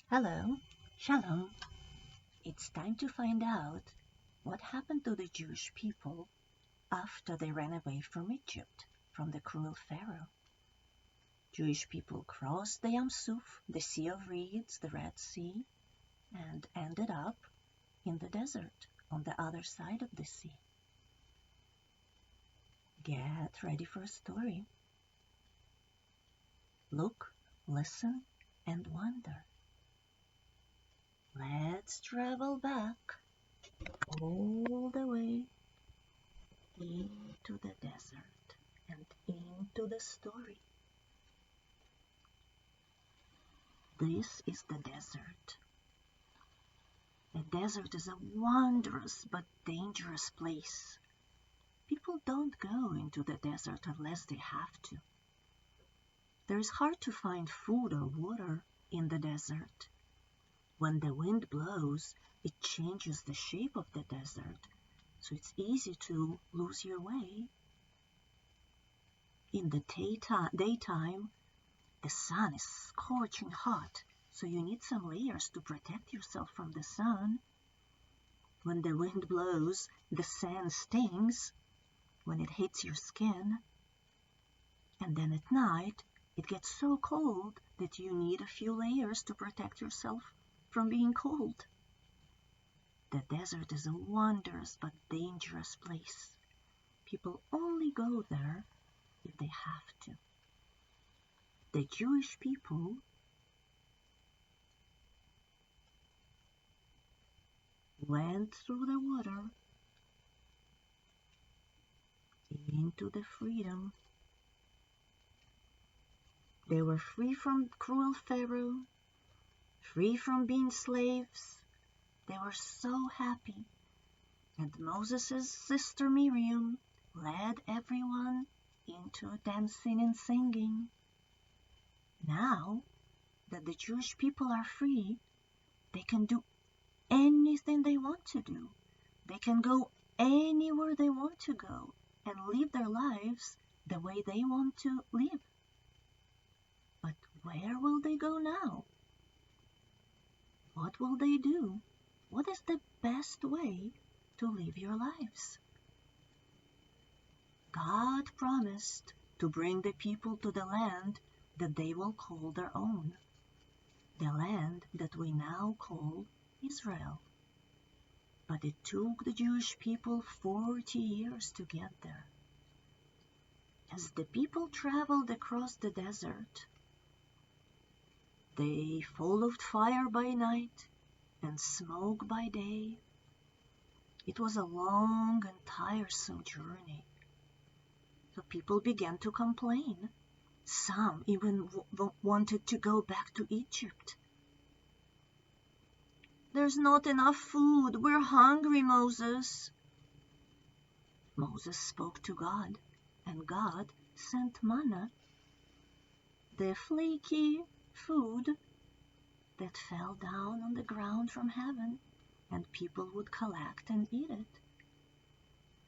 Hello, Shalom. It's time to find out what happened to the Jewish people after they ran away from Egypt, from the cruel Pharaoh. Jewish people crossed the Yam Suf, the Sea of Reeds, the Red Sea, and ended up in the desert on the other side of the sea. Get ready for a story. Look, listen, and wonder. Let's travel back all the way into the desert and into the story. This is the desert. The desert is a wondrous but dangerous place. People don't go into the desert unless they have to. There is hard to find food or water in the desert. When the wind blows, it changes the shape of the desert, so it's easy to lose your way. In the daytime, the sun is scorching hot, so you need some layers to protect yourself from the sun. When the wind blows, the sand stings when it hits your skin. And then at night, it gets so cold that you need a few layers to protect yourself from being cold. The desert is a wondrous but dangerous place. People only go there if they have to. The Jewish people went through the water into the freedom. They were free from cruel Pharaoh, free from being slaves. They were so happy. And Moses' sister Miriam led everyone into dancing and singing. Now that the Jewish people are free, they can do anything they want to do. They can go anywhere they want to go and live their lives the way they want to live. But where will they go now? What will they do? What is the best way to live your lives? God promised to bring the people to the land that they will call their own, the land that we now call Israel. But it took the Jewish people 40 years to get there. As the people traveled across the desert, they followed fire by night and smoke by day. It was a long and tiresome journey. So people began to complain. Some even wanted to go back to Egypt. There's not enough food. We're hungry, Moses. Moses spoke to God, and God sent manna, the flaky food that fell down on the ground from heaven, and people would collect and eat it.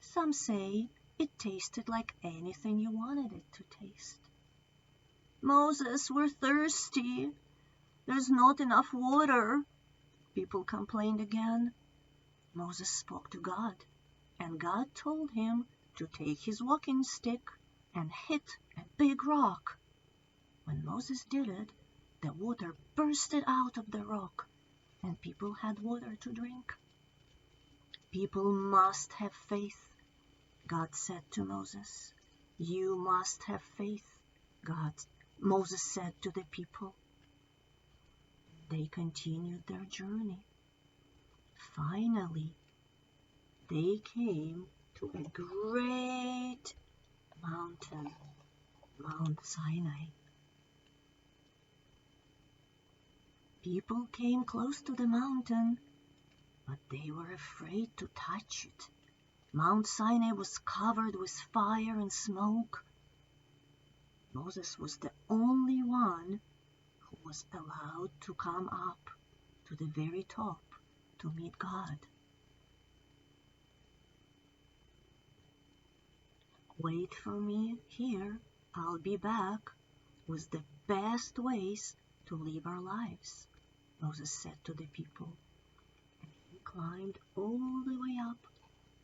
Some say it tasted like anything you wanted it to taste. Moses, we're thirsty. There's not enough water. People complained again. Moses spoke to God, and God told him to take his walking stick and hit a big rock. When Moses did it, the water bursted out of the rock, and people had water to drink. People must have faith, God said to Moses. You must have faith, Moses said to the people. They continued their journey. Finally, they came to a great mountain, Mount Sinai. People came close to the mountain, but they were afraid to touch it. Mount Sinai was covered with fire and smoke. Moses was the only one who was allowed to come up to the very top to meet God. Wait for me here. I'll be back with the best ways to live our lives. Moses said to the people, and he climbed all the way up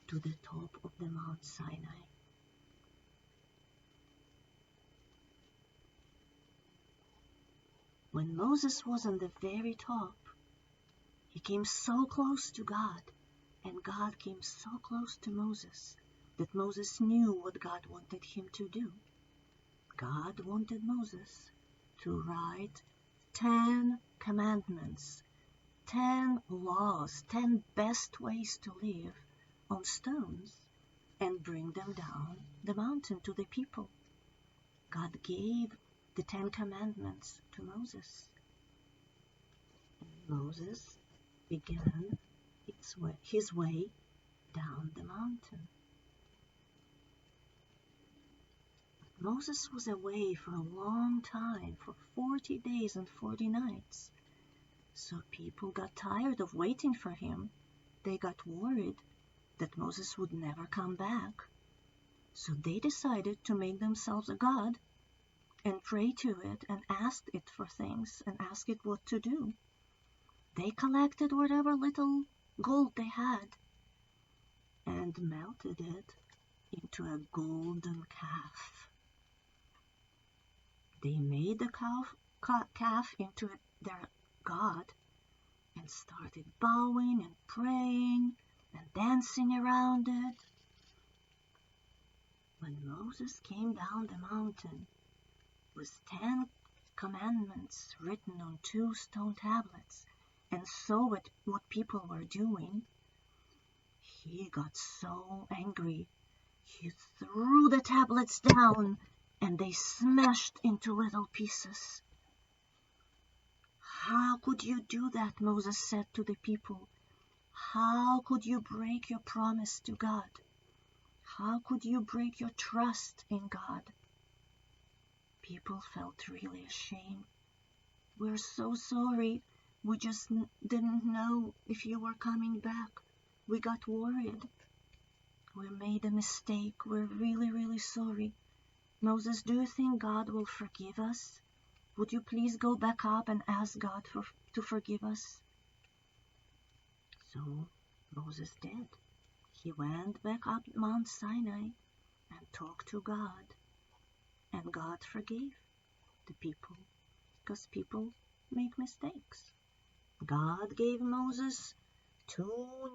to the top of the Mount Sinai. When Moses was on the very top, he came so close to God, and God came so close to Moses that Moses knew what God wanted him to do. God wanted Moses to write 10 commandments, 10 laws, 10 best ways to live on stones and bring them down the mountain to the people. God gave the 10 commandments to Moses. And Moses began his way down the mountain. Moses was away for a long time, for 40 days and 40 nights. So people got tired of waiting for him. They got worried that Moses would never come back. So they decided to make themselves a god and pray to it and ask it for things and ask it what to do. They collected whatever little gold they had and melted it into a golden calf. They made the calf into their god and started bowing and praying and dancing around it. When Moses came down the mountain with 10 commandments written on 2 stone tablets and saw what people were doing, he got so angry. He threw the tablets down and they smashed into little pieces. How could you do that? Moses said to the people. How could you break your promise to God? How could you break your trust in God? People felt really ashamed. We're so sorry. We just didn't know if you were coming back. We got worried. We made a mistake. We're really, really sorry. Moses, do you think God will forgive us? Would you please go back up and ask God to forgive us? So Moses did. He went back up Mount Sinai and talked to God. And God forgave the people because people make mistakes. God gave Moses 2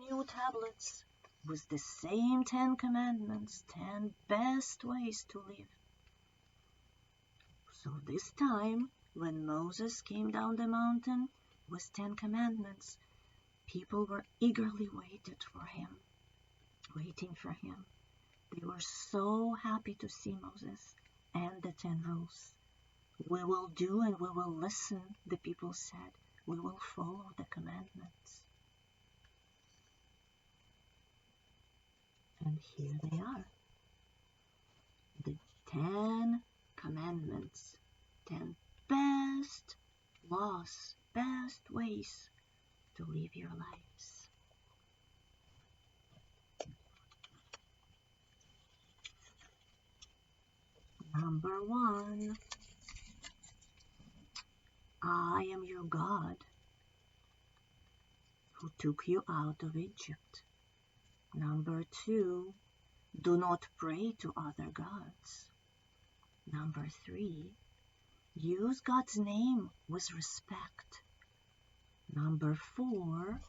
new tablets with the same 10 commandments, 10 best ways to live. So this time, when Moses came down the mountain with 10 commandments, people were eagerly waiting for him. They were so happy to see Moses and the 10 rules. We will do and we will listen, the people said. We will follow the commandments. And here they are. The 10 commandments. 10 best laws, best ways to live your lives. Number 1. I am your God who took you out of Egypt. Number 2. Do not pray to other gods. Number 3. Use God's name with respect. Number 4.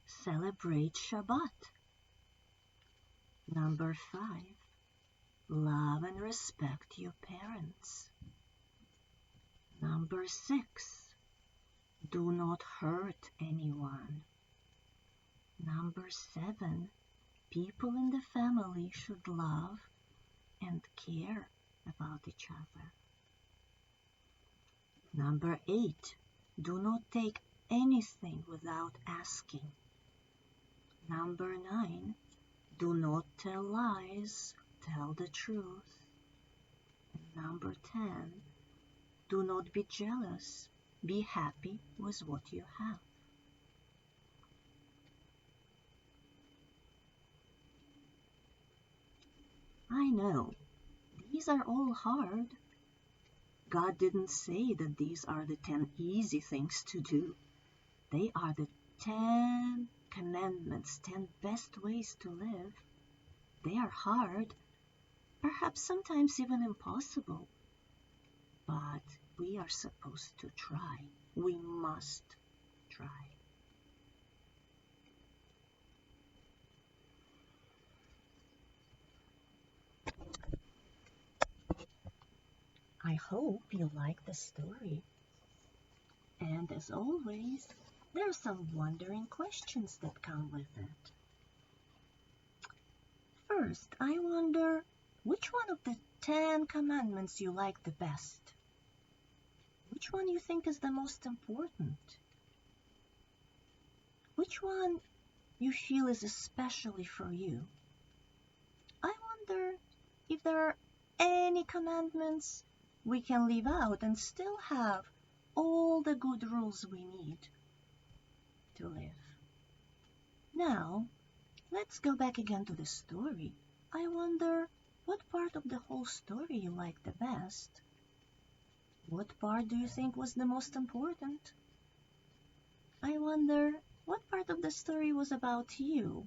Celebrate Shabbat. Number 5. Love and respect your parents. Number 6. Do not hurt anyone. Number 7. People in the family should love and care about each other. Number 8. Do not take anything without asking. Number 9. Do not tell lies, tell the truth. And number 10. Do not be jealous, be happy with what you have. I know, these are all hard. God didn't say that these are the 10 easy things to do. They are the 10 commandments, 10 best ways to live. They are hard, perhaps sometimes even impossible, but we are supposed to try. We must try. I hope you like the story. And as always, there are some wondering questions that come with it. First, I wonder which one of the 10 commandments you like the best? Which one you think is the most important? Which one you feel is especially for you? I wonder if there are any commandments we can leave out and still have all the good rules we need to live. Now, let's go back again to the story. I wonder what part of the whole story you like the best? What part do you think was the most important? I wonder what part of the story was about you?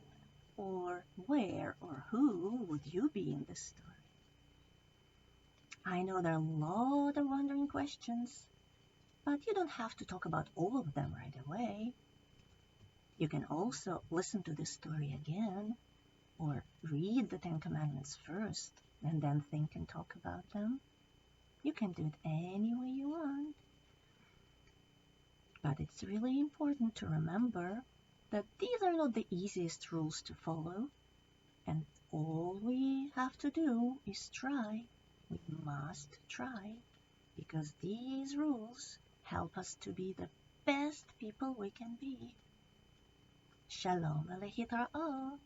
Or where or who would you be in the story? I know there are a lot of wondering questions, but you don't have to talk about all of them right away. You can also listen to the story again, or read the 10 Commandments first, and then think and talk about them. You can do it any way you want. But it's really important to remember that these are not the easiest rules to follow, and all we have to do is try. We must try, because these rules help us to be the best people we can be. Shalom aleichem.